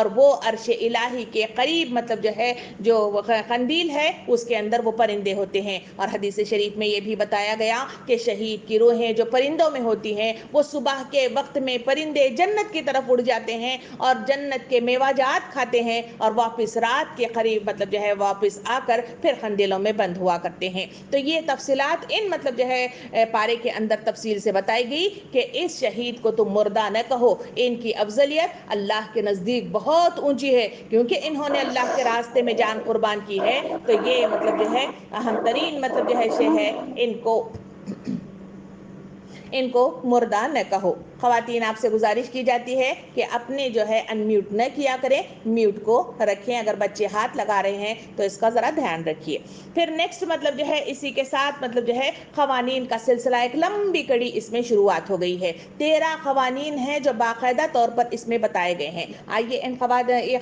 اور وہ عرش الہی کے قریب مطلب جو ہے جو قندیل ہے اس کے اندر وہ پرندے ہوتے ہیں. اور حدیث شریف میں یہ بھی بتایا گیا کہ شہید کی روحیں جو پرندوں میں ہوتی ہیں وہ صبح کے وقت میں پرندے جنت کی طرف اڑ جاتے ہیں اور جنت کے میوہ جات کھاتے ہیں اور واپس رات کے قریب مطلب جو ہے واپس آ کر پھر قندیلوں میں بند ہوا کرتے ہیں. تو یہ تفصیلات ان مطلب جو ہے پارے کے اندر تفصیل سے بتائی گئی کہ اس شہید کو تم مردہ نہ کہو. ان کی افضلیت اللہ کے نزدیک بہت اونچی ہے کیونکہ انہوں نے اللہ کے راستے میں جان قربان کی ہے. تو یہ مطلب جو ہے اہم ترین مطلب جو ہے شے ہے ان کو مردہ نہ کہو. خواتین آپ سے گزارش کی جاتی ہے کہ اپنے جو ہے ان میوٹ نہ کیا کریں, میوٹ کو رکھیں. اگر بچے ہاتھ لگا رہے ہیں تو اس کا ذرا دھیان رکھیے. پھر نیکسٹ مطلب جو ہے اسی کے ساتھ مطلب جو ہے قوانین کا سلسلہ ایک لمبی کڑی اس میں شروعات ہو گئی ہے. 13 قوانین ہیں جو باقاعدہ طور پر اس میں بتائے گئے ہیں. آئیے ان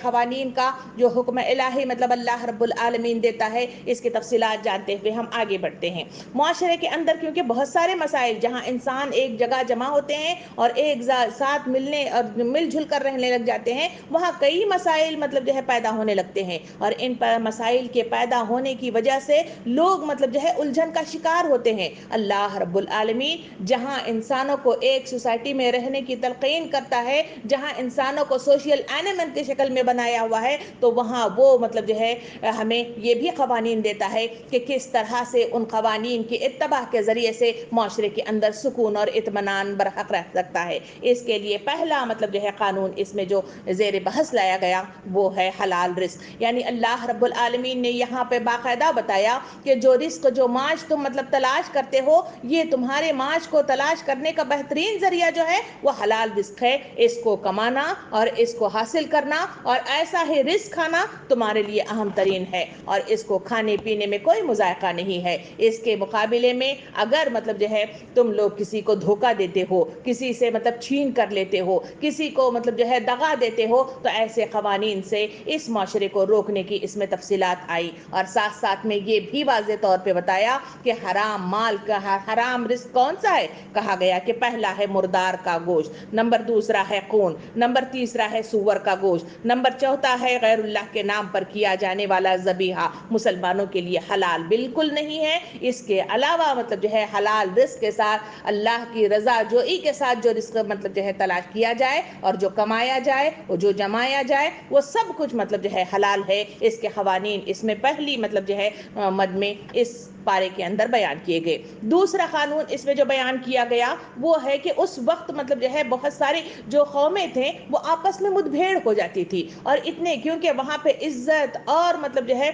قوانین کا جو حکم الہی مطلب اللہ رب العالمین دیتا ہے اس کی تفصیلات جانتے ہوئے ہم آگے بڑھتے ہیں. معاشرے کے اندر کیونکہ بہت سارے مسائل جہاں انسان ایک جگہ جمع ہوتے ہیں اور ایک ساتھ ملنے اور مل جل کر رہنے لگ جاتے ہیں, وہاں کئی مسائل مطلب جو ہے پیدا ہونے لگتے ہیں اور ان مسائل کے پیدا ہونے کی وجہ سے لوگ مطلب جو ہے الجھن کا شکار ہوتے ہیں. اللہ رب العالمین جہاں انسانوں کو ایک سوسائٹی میں رہنے کی تلقین کرتا ہے, جہاں انسانوں کو سوشل اینیمل کی شکل میں بنایا ہوا ہے, تو وہاں وہ مطلب جو ہے ہمیں یہ بھی قوانین دیتا ہے کہ کس طرح سے ان قوانین کی اتباع کے ذریعے سے معاشرے کے اندر سکون اور اطمینان برحق رہ سکتا ہے. اس کے لیے پہلا مطلب جو ہے قانون اس میں جو زیر بحث لایا گیا وہ ہے حلال رزق. یعنی اللہ رب العالمین نے یہاں پہ باقاعدہ بتایا کہ جو رزق جو معاش تم مطلب تلاش کرتے ہو, یہ تمہارے معاش کو تلاش کرنے کا بہترین ذریعہ جو ہے وہ حلال رزق ہے. اس کو کمانا اور اس کو حاصل کرنا اور ایسا ہی رزق کھانا تمہارے لیے اہم ترین ہے اور اس کو کھانے پینے میں کوئی مذائقہ نہیں ہے. اس کے مقابلے میں اگر مطلب جو ہے تم لوگ کسی کو دھوکہ دیتے ہو, کسی سے مطلب چھین کر لیتے ہو, کسی کو مطلب جو ہے دغا دیتے ہو, تو ایسے قوانین سے اس معاشرے کو روکنے کی اس میں تفصیلات آئی. اور ساتھ ساتھ میں یہ بھی واضح طور پہ بتایا کہ حرام مال کا حرام رزق کون سا ہے. کہا گیا کہ پہلا ہے مردار کا گوشت, نمبر دوسرا ہے خون, نمبر تیسرا ہے سور کا گوشت, نمبر چوتھا ہے غیر اللہ کے نام پر کیا جانے والا ذبیحہ مسلمانوں کے لیے حلال بالکل نہیں ہے. اس کے علاوہ مطلب جو ہے حلال رزق کے ساتھ اللہ کی رضا جوئی کے ساتھ جو رزق مطلب جو ہے تلاش کیا جائے اور جو کمایا جائے اور جو جمایا جائے وہ سب کچھ مطلب جو ہے حلال ہے. اس کے قوانین اس میں پہلی مطلب جو ہے مد میں اس پارے کے اندر بیان کیے گئے. دوسرا قانون اس میں جو بیان کیا گیا وہ ہے کہ اس وقت مطلب جو ہے بہت ساری جو قومیں تھیں وہ آپس میں مدبھیڑ ہو جاتی تھی اور اتنے کیونکہ وہاں پہ عزت اور مطلب جو ہے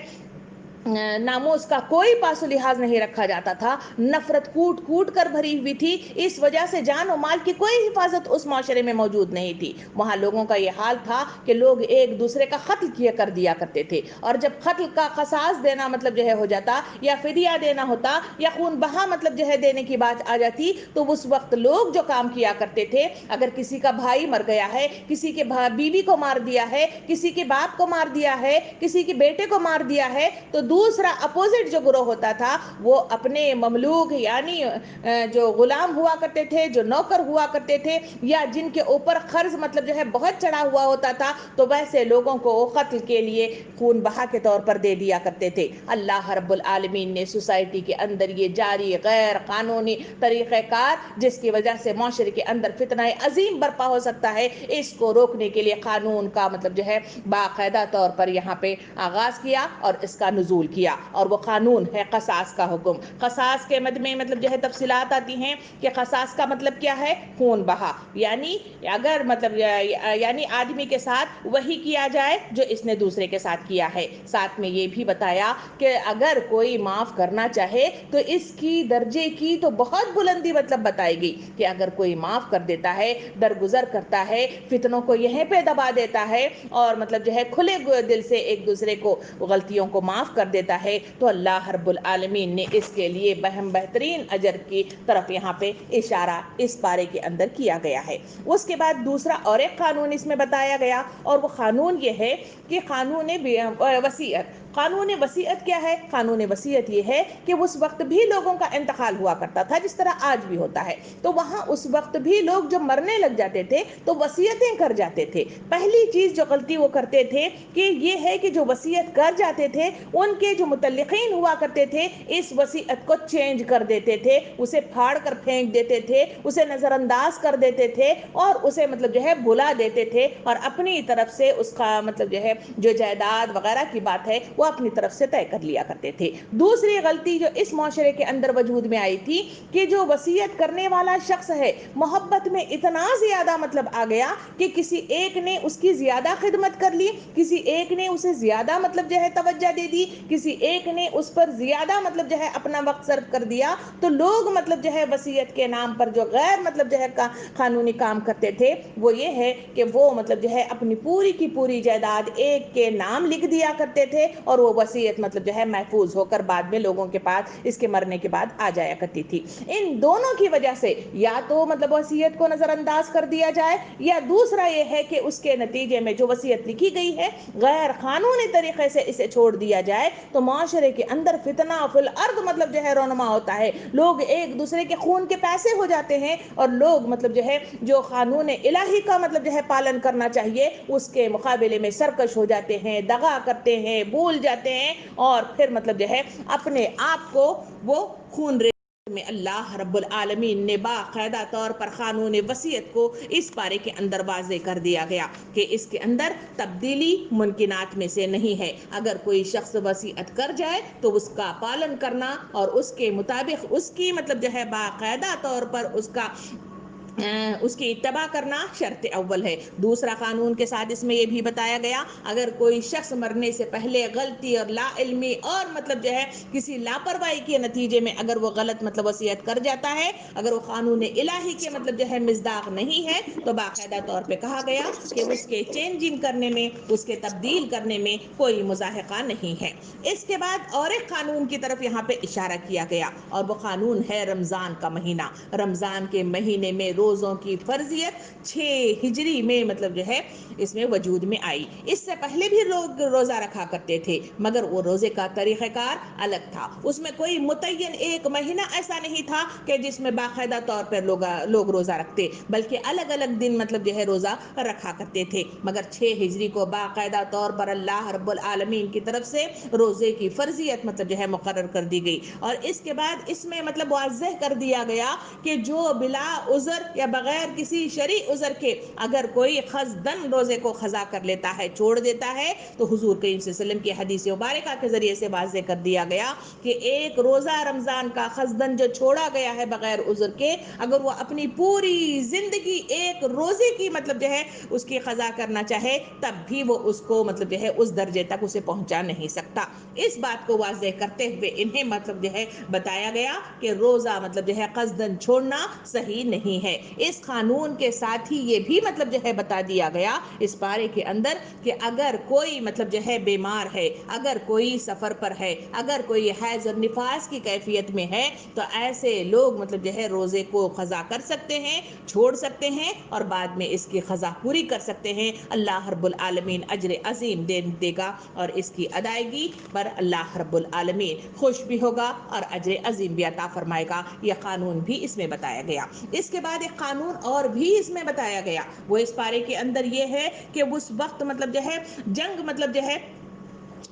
ناموس کا کوئی پاس و لحاظ نہیں رکھا جاتا تھا, نفرت کوٹ کوٹ کر بھری ہوئی تھی. اس وجہ سے جان و مال کی کوئی حفاظت اس معاشرے میں موجود نہیں تھی. وہاں لوگوں کا یہ حال تھا کہ لوگ ایک دوسرے کا قتل کیا کر دیا کرتے تھے اور جب قتل کا قصاص دینا مطلب جو ہے ہو جاتا یا فدیہ دینا ہوتا یا خون بہا مطلب جو ہے دینے کی بات آ جاتی تو اس وقت لوگ جو کام کیا کرتے تھے, اگر کسی کا بھائی مر گیا ہے, کسی کے بیوی کو مار دیا ہے, کسی کے باپ کو مار دیا ہے, کسی کے بیٹے کو مار دیا ہے, تو دوسرا اپوزٹ جو گروہ ہوتا تھا وہ اپنے مملوک یعنی جو غلام ہوا کرتے تھے, جو نوکر ہوا کرتے تھے یا جن کے اوپر قرض مطلب جو ہے بہت چڑھا ہوا ہوتا تھا, تو ویسے لوگوں کو قتل کے لیے خون بہا کے طور پر دے دیا کرتے تھے. اللہ رب العالمین نے سوسائٹی کے اندر یہ جاری غیر قانونی طریقہ کار جس کی وجہ سے معاشرے کے اندر فتنہ عظیم برپا ہو سکتا ہے, اس کو روکنے کے لیے قانون کا مطلب جو ہے باقاعدہ طور پر یہاں پہ آغاز کیا اور اس کا نزول کیا. اور وہ قانون ہے قصاص کا حکم. قصاص کے مد میں مطلب جو ہے تفصیلات آتی ہیں کہ قصاص کا مطلب کیا ہے, خون بہا. یعنی اگر مطلب یعنی آدمی کے ساتھ وہی کیا جائے جو اس نے دوسرے کے ساتھ کیا ہے. ساتھ میں یہ بھی بتایا کہ اگر کوئی معاف کرنا چاہے تو اس کی درجے کی تو بہت بلندی مطلب بتائی گئی کہ اگر کوئی معاف کر دیتا ہے, درگزر کرتا ہے, فتنوں کو یہیں پہ دبا دیتا ہے اور مطلب جو ہے کھلے دل سے ایک دوسرے کو غلطیوں کو معاف کر دیتا ہے, تو اللہ رب العالمین نے اس کے لیے بہترین اجر کی طرف یہاں پہ اشارہ اس پارے کے اندر کیا گیا ہے. اس کے بعد دوسرا اور ایک قانون اس میں بتایا گیا اور وہ قانون یہ ہے کہ قانون وصیت. قانون وصیت کیا ہے؟ قانون وصیت یہ ہے کہ اس وقت بھی لوگوں کا انتقال ہوا کرتا تھا جس طرح آج بھی ہوتا ہے، تو وہاں اس وقت بھی لوگ جب مرنے لگ جاتے تھے تو وصیتیں کر جاتے تھے۔ پہلی چیز جو غلطی وہ کرتے تھے کہ یہ ہے کہ جو وصیت کر جاتے تھے ان کے جو متعلقین ہوا کرتے تھے اس وصیت کو چینج کر دیتے تھے، اسے پھاڑ کر پھینک دیتے تھے، اسے نظر انداز کر دیتے تھے اور اسے مطلب جو ہے بھلا دیتے تھے، اور اپنی طرف سے اس کا مطلب جو ہے جو جائیداد وغیرہ کی بات ہے وہ اپنی طرف سے طے کر لیا کرتے تھے۔ دوسری غلطی جو اس معاشرے کے اندر وجود میں آئی تھی کہ جو وصیت کرنے والا شخص ہے محبت میں اتنا زیادہ مطلب آ گیا کہ کسی ایک نے اس کی زیادہ خدمت کر لی، کسی ایک نے اسے زیادہ مطلب جو ہے توجہ دے دی، کسی ایک نے اس پر زیادہ مطلب جو ہے اپنا وقت صرف کر دیا، تو لوگ مطلب جو ہے وصیت کے نام پر جو غیر مطلب جو ہے قانونی کام کرتے تھے وہ یہ ہے کہ وہ مطلب جو ہے اپنی پوری کی پوری جائیداد ایک کے نام لکھ دیا کرتے تھے اور وہ وصیت مطلب جو ہے محفوظ ہو کر بعد میں لوگوں کے پاس اس کے مرنے کے بعد آ جایا کرتی تھی۔ ان دونوں کی وجہ سے یا تو مطلب وصیت کو نظر انداز کر دیا جائے، یا دوسرا یہ ہے کہ اس کے نتیجے میں جو وصیت لکھی گئی ہے غیر قانونی طریقے سے اسے چھوڑ دیا جائے تو معاشرے کے اندر فتنہ فی الارض مطلب جو ہے رونما ہوتا ہے، لوگ ایک دوسرے کے خون کے پیسے ہو جاتے ہیں، اور لوگ مطلب جو ہے جو قانون الہی کا مطلب جو ہے پالن کرنا چاہیے اس کے مقابلے میں سرکش ہو جاتے ہیں، دغا کرتے ہیں، بھول جاتے ہیں، اور پھر مطلب جو ہے اپنے آپ کو وہ خون میں اللہ رب العالمین نے باقاعدہ طور پر قانون وصیت کو اس پارے کے اندر واضح کر دیا گیا کہ اس کے اندر تبدیلی ممکنات میں سے نہیں ہے۔ اگر کوئی شخص وصیت کر جائے تو اس کا پالن کرنا اور اس کے مطابق اس کی مطلب جو ہے باقاعدہ طور پر اس کی اتباع کرنا شرط اول ہے۔ دوسرا قانون کے ساتھ اس میں یہ بھی بتایا گیا اگر کوئی شخص مرنے سے پہلے غلطی اور لا علمی اور مطلب جو ہے کسی لاپرواہی کے نتیجے میں اگر وہ غلط مطلب وصیت کر جاتا ہے، اگر وہ قانون الہی کے مطلب جو ہے مصداق نہیں ہے، تو باقاعدہ طور پہ کہا گیا کہ اس کے چینجنگ کرنے میں، اس کے تبدیل کرنے میں کوئی مضاحقہ نہیں ہے۔ اس کے بعد اور ایک قانون کی طرف یہاں پہ اشارہ کیا گیا اور وہ قانون ہے رمضان کا مہینہ۔ رمضان کے مہینے میں روزوں کی فرضیت 6 ہجری میں مطلب جو ہے اس میں وجود میں آئی۔ اس سے پہلے بھی لوگ روزہ رکھا کرتے تھے مگر وہ روزے کا طریقہ کار الگ تھا، اس میں کوئی متعین ایک مہینہ ایسا نہیں تھا کہ جس میں باقاعدہ طور پر لوگ روزہ رکھتے، بلکہ الگ الگ دن مطلب جو ہے روزہ رکھا کرتے تھے، مگر 6 ہجری کو باقاعدہ طور پر اللہ رب العالمین کی طرف سے روزے کی فرضیت مطلب جو ہے مقرر کر دی گئی، اور اس کے بعد اس میں مطلب واضح کر دیا گیا کہ جو بلا عذر یا بغیر کسی شرعی عذر کے اگر کوئی قصدن روزے کو قضا کر لیتا ہے، چھوڑ دیتا ہے، تو حضور کریم صلی اللہ علیہ وسلم کی حدیث مبارکہ کے ذریعے سے واضح کر دیا گیا کہ ایک روزہ رمضان کا قصدن جو چھوڑا گیا ہے بغیر عذر کے، اگر وہ اپنی پوری زندگی ایک روزے کی مطلب جو ہے اس کی قضا کرنا چاہے تب بھی وہ اس کو مطلب جو ہے اس درجے تک اسے پہنچا نہیں سکتا۔ اس بات کو واضح کرتے ہوئے انہیں مطلب جو ہے بتایا گیا کہ روزہ مطلب جو ہے قصدن چھوڑنا صحیح نہیں ہے۔ اس قانون کے ساتھ ہی یہ بھی مطلب جو ہے بتا دیا گیا اس پارے کے اندر کہ اگر کوئی مطلب جو ہے بیمار ہے، اگر کوئی سفر پر ہے، اگر کوئی حیض اور نفاس کی کیفیت میں ہے، تو ایسے لوگ مطلب جو ہے روزے کو قضا کر سکتے ہیں، چھوڑ سکتے ہیں اور بعد میں اس کی قضا پوری کر سکتے ہیں۔ اللہ رب العالمین اجر عظیم دے گا اور اس کی ادائیگی پر اللہ رب العالمین خوش بھی ہوگا اور اجر عظیم بھی عطا فرمائے گا۔ یہ قانون بھی اس میں بتایا گیا۔ اس کے بعد ایک قانون اور بھی اس میں بتایا گیا، وہ اس پارے کے اندر یہ ہے کہ اس وقت مطلب جو ہے جنگ مطلب جو ہے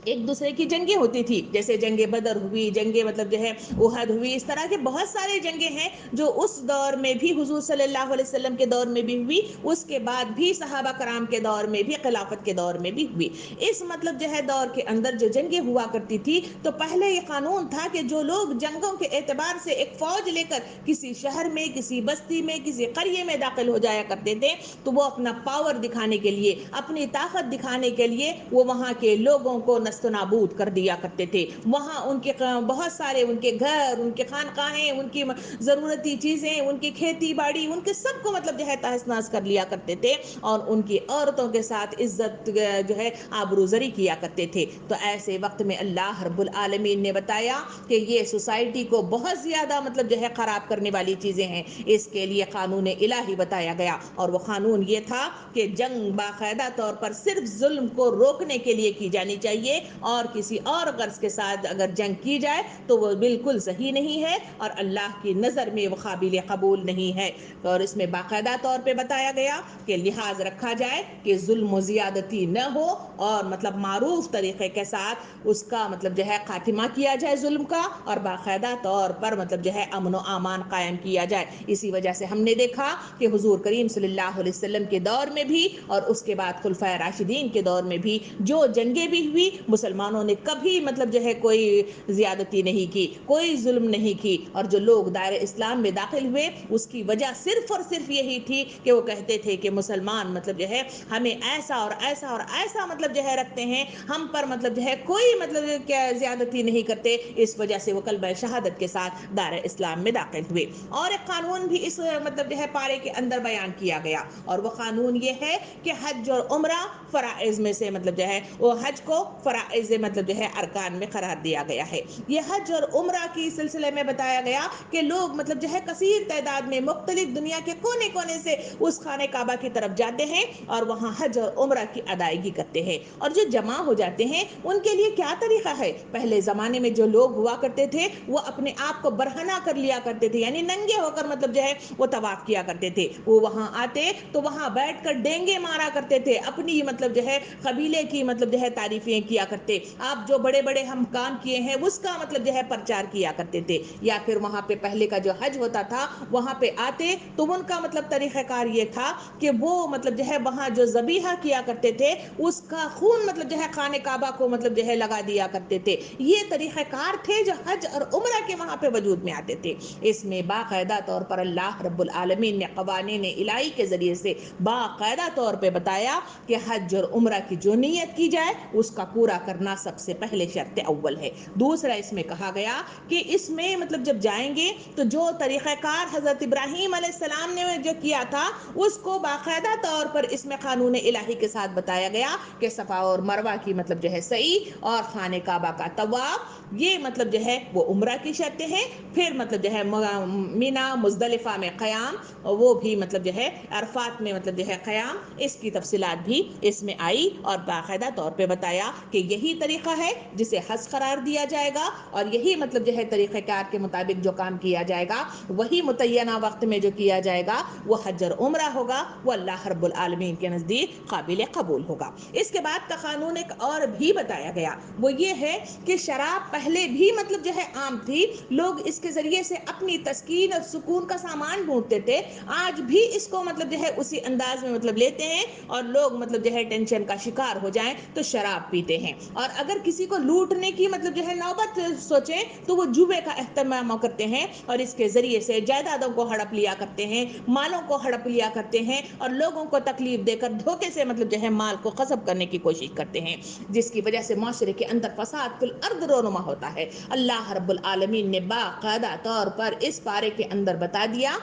ایک دوسرے کی جنگیں ہوتی تھی، جیسے جنگ بدر ہوئی، جنگ مطلب جو ہے احد ہوئی، اس طرح کے بہت سارے جنگیں ہیں جو اس دور میں بھی حضور صلی اللہ علیہ وسلم کے دور میں بھی ہوئی، اس کے بعد بھی صحابہ کرام کے دور میں بھی، خلافت کے دور میں بھی ہوئی۔ اس مطلب جو ہے دور کے اندر جو جنگیں ہوا کرتی تھی تو پہلے یہ قانون تھا کہ جو لوگ جنگوں کے اعتبار سے ایک فوج لے کر کسی شہر میں، کسی بستی میں، کسی قریے میں داخل ہو جایا کرتے تھے تو وہ اپنا پاور دکھانے کے لیے، اپنی طاقت دکھانے کے لیے وہ وہاں کے لوگوں کو نست و نابود کر دیا کرتے تھے۔ وہاں ان کے بہت سارے ان کے گھر، ان کے خانقاہیں، ان کی ضرورتی چیزیں، ان کی کھیتی باڑی، ان کے سب کو مطلب جو ہے تہس نہس کر لیا کرتے تھے اور ان کی عورتوں کے ساتھ عزت جو ہے آبروزری کیا کرتے تھے۔ تو ایسے وقت میں اللہ رب العالمین نے بتایا کہ یہ سوسائٹی کو بہت زیادہ مطلب جو ہے خراب کرنے والی چیزیں ہیں، اس کے لیے قانون الہی بتایا گیا، اور وہ قانون یہ تھا کہ جنگ باقاعدہ طور پر صرف ظلم کو روکنے کے لیے کی جانی چاہیے، چاہیے، اور کسی اور غرض کے ساتھ اگر جنگ کی جائے تو وہ بالکل صحیح نہیں ہے اور اللہ کی نظر میں وہ قابل قبول نہیں ہے۔ اور اس میں باقاعدہ طور پہ بتایا گیا کہ لحاظ رکھا جائے کہ ظلم و زیادتی نہ ہو، اور مطلب معروف طریقے کے ساتھ اس کا مطلب جو ہے خاتمہ کیا جائے ظلم کا، اور باقاعدہ طور پر مطلب جو ہے امن و امان قائم کیا جائے۔ اسی وجہ سے ہم نے دیکھا کہ حضور کریم صلی اللہ علیہ وسلم کے دور میں بھی اور اس کے بعد خلفائے راشدین کے دور میں بھی جو جنگیں بھی ہوئی، مسلمانوں نے کبھی مطلب جو ہے کوئی زیادتی نہیں کی، کوئی ظلم نہیں کی، اور جو لوگ دائرہ اسلام میں داخل ہوئے اس کی وجہ صرف اور صرف یہی تھی کہ وہ کہتے تھے کہ مسلمان مطلب جو ہے ہمیں ایسا اور ایسا اور ایسا مطلب جو ہے رکھتے ہیں، ہم پر مطلب جو ہے کوئی مطلب کیا زیادتی نہیں کرتے، اس وجہ سے وہ کلمہ شہادت کے ساتھ دائرہ اسلام میں داخل ہوئے۔ اور ایک قانون بھی اس مطلب جو ہے پارے کے اندر بیان کیا گیا، اور وہ قانون یہ ہے کہ حج اور عمرہ فرائض میں سے مطلب جو ہے وہ حج کو فرائض مطلب جو ہے ارکان میں قرار دیا گیا ہے۔ یہ حج اور عمرہ کی سلسلے میں بتایا گیا کہ لوگ مطلب جو ہے کثیر تعداد میں مختلف دنیا کے کونے کونے سے اس خانہ کعبہ کی طرف جاتے ہیں اور وہاں حج اور عمرہ کی ادائیگی کرتے ہیں، اور جو جمع ہو جاتے ہیں ان کے لیے کیا طریقہ ہے؟ پہلے زمانے میں جو لوگ ہوا کرتے تھے وہ اپنے آپ کو برہنہ کر لیا کرتے تھے، یعنی ننگے ہو کر مطلب جو ہے وہ طواف کیا کرتے تھے۔ وہ وہاں آتے تو وہاں بیٹھ کر ڈینگے مارا کرتے تھے، اپنی مطلب جو ہے قبیلے کی مطلب جو ہے تعریفیں کیا کرتے، آپ جو بڑے بڑے ہم کام کیے ہیں اس کا مطلب جو ہے پرچار کیا کرتے تھے۔ یا پھر وہاں پہ پہلے کا جو حج ہوتا تھا وہاں پہ آتے تو ان کا مطلب طریقہ کار یہ تھا کہ وہ مطلب جو ہے وہاں جو ذبیحہ کیا کرتے تھے اس کا خون مطلب جو ہے خانہ کعبہ کو مطلب جو ہے لگا دیا کرتے تھے۔ یہ طریقہ کار تھے جو حج اور عمرہ کے وہاں پہ وجود میں آتے تھے۔ اس میں باقاعدہ طور پر اللہ رب العالمین نے قوانین الہی کے ذریعے سے باقاعدہ طور پہ بتایا کہ حج اور عمرہ کی جو نیت کی جائے اس کا پورا کرنا سب سے پہلے شرط اول ہے۔ دوسرا اس میں کہا گیا کہ اس میں مطلب جب جائیں گے تو جو طریقہ کار حضرت ابراہیم علیہ السلام نے جو کیا تھا اس کو باقاعدہ طور پر اس میں قانون الہی کے ساتھ بتایا گیا کہ صفا اور مروہ کی مطلب جو ہے سعی اور خانہ کعبہ کا طواف، یہ مطلب جو ہے وہ عمرہ کی شرطیں ہیں۔ پھر مطلب جو ہے مینا مزدلفہ میں قیام، وہ بھی مطلب جو ہے عرفات میں مطلب جو ہے قیام، اس کی تفصیلات بھی اس میں آئی اور باقاعدہ طور پہ بتایا کہ یہی طریقہ ہے جسے حج قرار دیا جائے گا، اور یہی مطلب جو ہے طریقہ کار کے مطابق جو کام کیا جائے گا وہی متعینہ وقت میں جو کیا جائے گا وہ حج اور عمرہ ہوگا، وہ اللہ رب العالمین کے نزدیک قابل قبول ہوگا۔ اس کے بعد کا قانون ایک اور بھی بتایا گیا، وہ یہ ہے کہ شراب پہلے بھی مطلب جو ہے عام تھی، لوگ اس کے ذریعے سے اپنی تسکین اور سکون کا سامان ڈھونڈتے تھے، آج بھی اس کو مطلب جو ہے اسی انداز میں مطلب لیتے ہیں، اور لوگ مطلب جو ہے ٹینشن کا شکار ہو جائیں تو شراب پیتے ہیں، اور اگر کسی کو لوٹنے کی مطلب جو ہے نوبت سوچیں تو وہ جوے کا اہتمام کرتے ہیں، اور اس کے ذریعے سے جائیدادوں کو ہڑپ لیا کرتے ہیں، مالوں کو ہڑپ لیا کرتے ہیں، اور لوگوں کو تکلیف دے کر دھوکے سے مطلب جو ہے مال کو غصب کرنے کی کوشش کرتے ہیں، جس کی وجہ سے معاشرے کے اندر فساد فی الارض رونما ہوتا ہے۔ اللہ رب العالمین نے باقاعدہ طور پر اس پارے کے اندر بتا دیا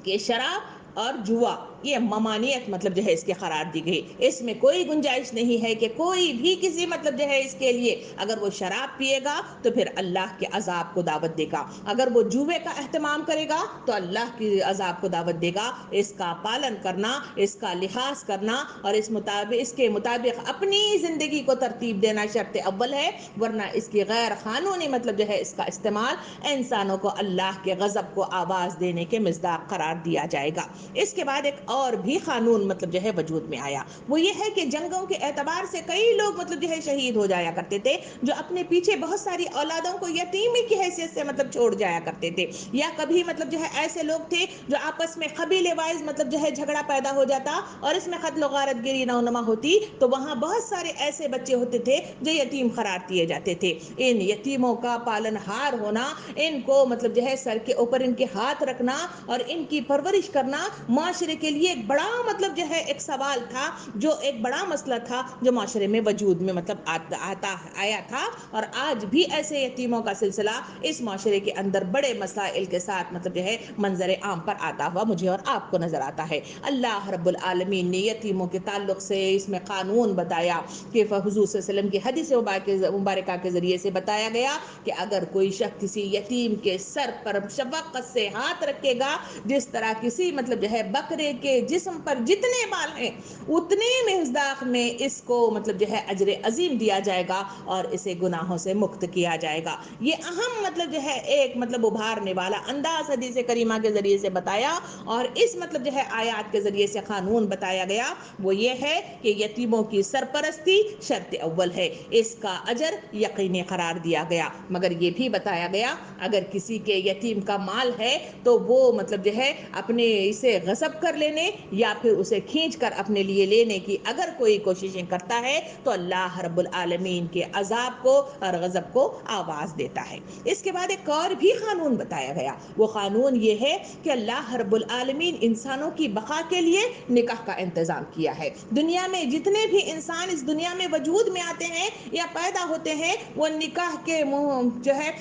کہ شراب اور جوا یہ ممانعت مطلب جو ہے اس کے قرار دی گئی، اس میں کوئی گنجائش نہیں ہے کہ کوئی بھی کسی مطلب جو ہے اس کے لیے اگر وہ شراب پیے گا تو پھر اللہ کے عذاب کو دعوت دے گا، اگر وہ جوے کا اہتمام کرے گا تو اللہ کی عذاب کو دعوت دے گا۔ اس کا پالن کرنا، اس کا لحاظ کرنا اور اس کے مطابق اپنی زندگی کو ترتیب دینا شرط اول ہے، ورنہ اس کی غیر قانونی مطلب جو ہے اس کا استعمال انسانوں کو اللہ کے غضب کو آواز دینے کے مصداق قرار دیا جائے گا۔ اس کے بعد ایک اور بھی قانون مطلب جو ہے وجود میں آیا، وہ یہ ہے کہ جنگوں کے اعتبار سے کئی لوگ مطلب جو ہے شہید ہو جایا کرتے تھے، جو اپنے پیچھے بہت ساری اولادوں کو یتیمی کی حیثیت سے مطلب چھوڑ جایا کرتے تھے، یا کبھی مطلب جو ہے ایسے لوگ تھے جو آپس میں قبیلے وائز مطلب جو ہے جھگڑا پیدا ہو جاتا اور اس میں قتل و غارت گری رونما ہوتی، تو وہاں بہت سارے ایسے بچے ہوتے تھے جو یتیم قرار دیے جاتے تھے۔ ان یتیموں کا پالن ہار ہونا، ان کو مطلب جو ہے سر کے اوپر ان کے ہاتھ رکھنا اور ان کی پرورش کرنا معاشرے کے لیے ایک بڑا مطلب جو ہے ایک سوال تھا، جو ایک بڑا مسئلہ تھا جو معاشرے میں وجود میں مطلب آیا تھا، اور آج بھی ایسے یتیموں کا سلسلہ اس معاشرے کے اندر بڑے مسائل کے ساتھ مطلب جو ہے منظر عام پر آتا ہوا مجھے اور آپ کو نظر آتا ہے۔ اللہ رب العالمین نے یتیموں کے تعلق سے اس میں قانون بتایا کہ حضور صلی اللہ علیہ وسلم کی حدیث مبارکہ کے ذریعے سے بتایا گیا کہ اگر کوئی شخص کسی یتیم کے سر پر شفقت سے ہاتھ رکھے گا، جس طرح کسی مطلب جو ہے بکرے کے کے جسم پر جتنے بال ہیں اتنے مصداق میں اس کو مطلب جو ہے اجر عظیم دیا جائے گا اور اسے گناہوں سے مکت کیا جائے گا. یہ اہم مطلب جو ہے ایک مطلب ابھارنے والا انداز حدیث کریمہ کے ذریعے سے بتایا اور اس مطلب جو ہے آیات کے ذریعے سے قانون بتایا گیا. وہ یہ ہے کہ یتیموں کی سرپرستی شرط اول ہے, اس کا اجر یقینی قرار دیا گیا. مگر یہ بھی بتایا گیا اگر کسی کے یتیم کا مال ہے تو وہ مطلب جو ہے اپنے اسے غصب کر لینے یا پھر اسے کھینچ کر اپنے لیے لینے کی اگر کوئی کوششیں کرتا ہے تو اللہ رب العالمین کے عذاب کو اور غضب کو آواز دیتا ہے. اس کے بعد ایک اور بھی قانون بتایا گیا. وہ قانون یہ ہے کہ اللہ رب العالمین انسانوں کی بقا کے لیے نکاح کا انتظام کیا ہے. دنیا میں جتنے بھی انسان اس دنیا میں وجود میں آتے ہیں یا پیدا ہوتے ہیں وہ نکاح کے جو ہے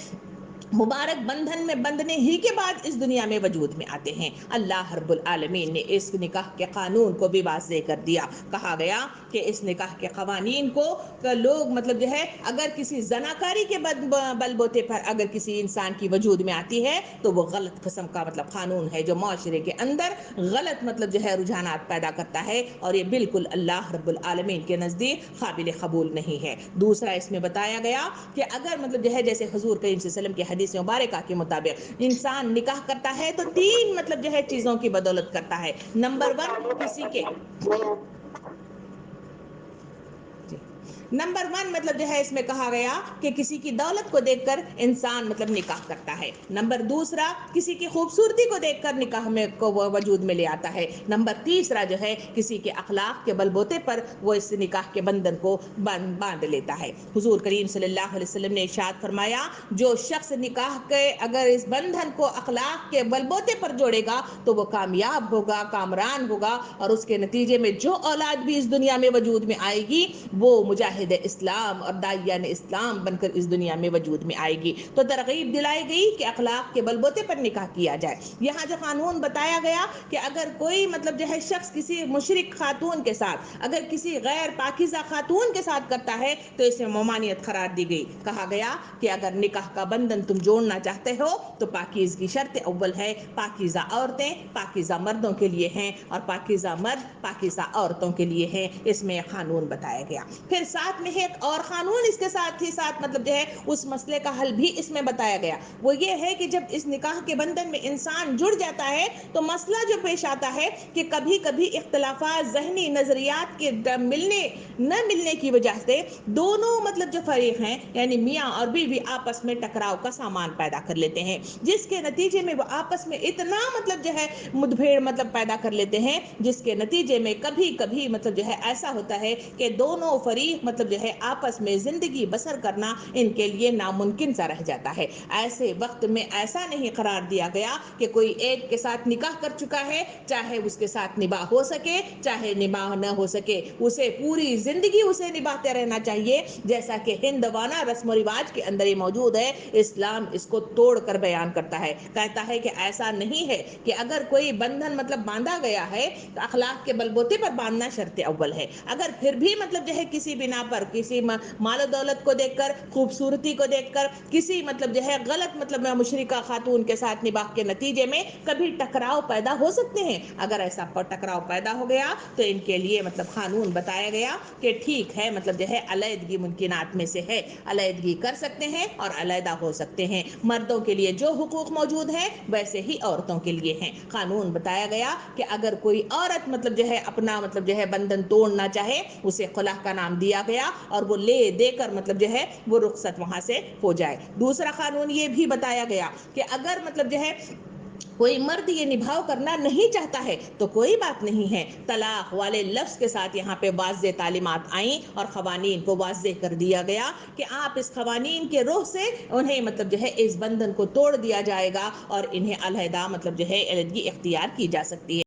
مبارک بندھن میں بندھنے ہی کے بعد اس دنیا میں وجود میں آتے ہیں. اللہ رب العالمین نے اس نکاح کے قانون کو بھی واضح کر دیا. کہا گیا کہ اس نکاح کے قوانین کو لوگ مطلب جو ہے اگر کسی زناکاری کے بل بوتے پر اگر کسی انسان کی وجود میں آتی ہے تو وہ غلط قسم کا مطلب قانون ہے جو معاشرے کے اندر غلط مطلب جو ہے رجحانات پیدا کرتا ہے اور یہ بالکل اللہ رب العالمین کے نزدیک قابل قبول نہیں ہے. دوسرا اس میں بتایا گیا کہ اگر مطلب جو ہے جیسے حضور کریم صلی اللہ علیہ وسلم کی حدیث مبارکہ کے مطابق انسان نکاح کرتا ہے تو تین مطلب جو ہے چیزوں کی بدولت کرتا ہے. نمبر ون مطلب جو ہے اس میں کہا گیا کہ کسی کی دولت کو دیکھ کر انسان مطلب نکاح کرتا ہے. نمبر دوسرا کسی کی خوبصورتی کو دیکھ کر نکاح میں کو وجود میں لے آتا ہے. نمبر تیسرا جو ہے کسی کے اخلاق کے بلبوتے پر وہ اس نکاح کے بندھن کو باندھ لیتا ہے. حضور کریم صلی اللہ علیہ وسلم نے ارشاد فرمایا جو شخص نکاح کے اگر اس بندھن کو اخلاق کے بلبوتے پر جوڑے گا تو وہ کامیاب ہوگا, کامران ہوگا اور اس کے نتیجے میں جو اولاد بھی اس دنیا میں وجود میں آئے گی وہ مجاہد اسلام اور داعیان اسلام بن کر اس دنیا میں وجود میں آئے گی. تو ترغیب دلائی گئی کہ اخلاق کے بلبوتے پر نکاح کیا جائے. یہاں جو قانون بتایا گیا کہ اگر کوئی مطلب جو ہے شخص کسی مشرک خاتون کے ساتھ اگر کسی غیر پاکیزہ خاتون کے ساتھ کرتا ہے تو اسے ممانعت قرار دی گئی. کہا گیا کہ اگر نکاح کا بندھن تم جوڑنا چاہتے ہو تو پاکیزگی شرط اول ہے. پاکیزہ عورتیں پاکیزہ مردوں کے لیے ہیں اور پاکیزہ مرد پاکیزہ عورتوں کے لیے ہیں. اس میں قانون بتایا گیا. پھر ساتھ میں ایک اور قانون اس کے ساتھ ہی ساتھ مطلب جو ہے اس مسئلے کا حل بھی اس میں بتایا گیا. وہ یہ ہے کہ جب اس نکاح کے بندھن میں انسان جڑ جاتا ہے تو مسئلہ جو پیش آتا ہے کہ کبھی کبھی اختلافات ذہنی نظریات کے نہ ملنے کی وجہ سے دونوں مطلب جو فریق ہیں یعنی میاں اور بیوی آپس میں ٹکراؤ کا سامان پیدا کر لیتے ہیں جس کے نتیجے میں وہ آپس میں اتنا مطلب جو ہے مدبھیڑ مطلب پیدا کر لیتے ہیں جس کے نتیجے میں کبھی کبھی مطلب جو ہے ایسا ہوتا ہے کہ دونوں فریق مطلب جو ہے آپس میں زندگی بسر کرنا ان کے لیے ناممکن سا رہ جاتا ہے. ایسے وقت میں ایسا نہیں قرار دیا گیا کہ کوئی ایک کے ساتھ نکاح کر چکا ہے چاہے اس کے ساتھ نباہ ہو سکے چاہے نباہ نہ ہو سکے اسے پوری زندگی اسے نبھاتے رہنا چاہیے جیسا کہ ہندوانہ رسم و رواج کے اندر یہ موجود ہے. اسلام اس کو توڑ کر بیان کرتا ہے, کہتا ہے کہ ایسا نہیں ہے کہ اگر کوئی بندھن مطلب باندھا گیا ہے تو اخلاق کے بلبوتے پر باندھنا شرط اول ہے. اگر پھر بھی مطلب جو ہے کسی بنا پر کسی مال و دولت کو دیکھ کر خوبصورتی کو دیکھ کر کسی مطلب جو ہے غلط مطلب مشرکہ خاتون کے ساتھ نباہ کے نتیجے میں کبھی ٹکراؤ پیدا ہو سکتے ہیں. اگر ایسا ٹکراؤ پیدا ہو گیا تو ان کے لیے مطلب قانون بتایا گیا کہ ٹھیک ہے مطلب جو ہے علیحدگی ممکنات میں سے ہے, علیحدگی کر سکتے ہیں اور علیحدہ ہو سکتے ہیں. مردوں کے لیے جو حقوق موجود ہیں ویسے ہی عورتوں کے لیے ہیں. قانون بتایا گیا کہ اگر کوئی عورت مطلب جو ہے اپنا مطلب جو ہے بندھن توڑنا چاہے اسے خلا کا نام دیا گیا اور وہ لے دے کر مطلب جو ہے وہ رخصت وہاں سے ہو جائے. دوسرا قانون یہ بھی بتایا گیا کہ اگر مطلب جو ہے کوئی مرد یہ نبھاؤ کرنا نہیں چاہتا ہے تو کوئی بات نہیں ہے, طلاق والے لفظ کے ساتھ یہاں پہ واضح تعلیمات آئیں اور قوانین کو واضح کر دیا گیا کہ آپ اس قوانین کے روح سے انہیں مطلب جو ہے اس بندھن کو توڑ دیا جائے گا اور انہیں علیحدہ مطلب جو ہے علیحدگی اختیار کی جا سکتی ہے.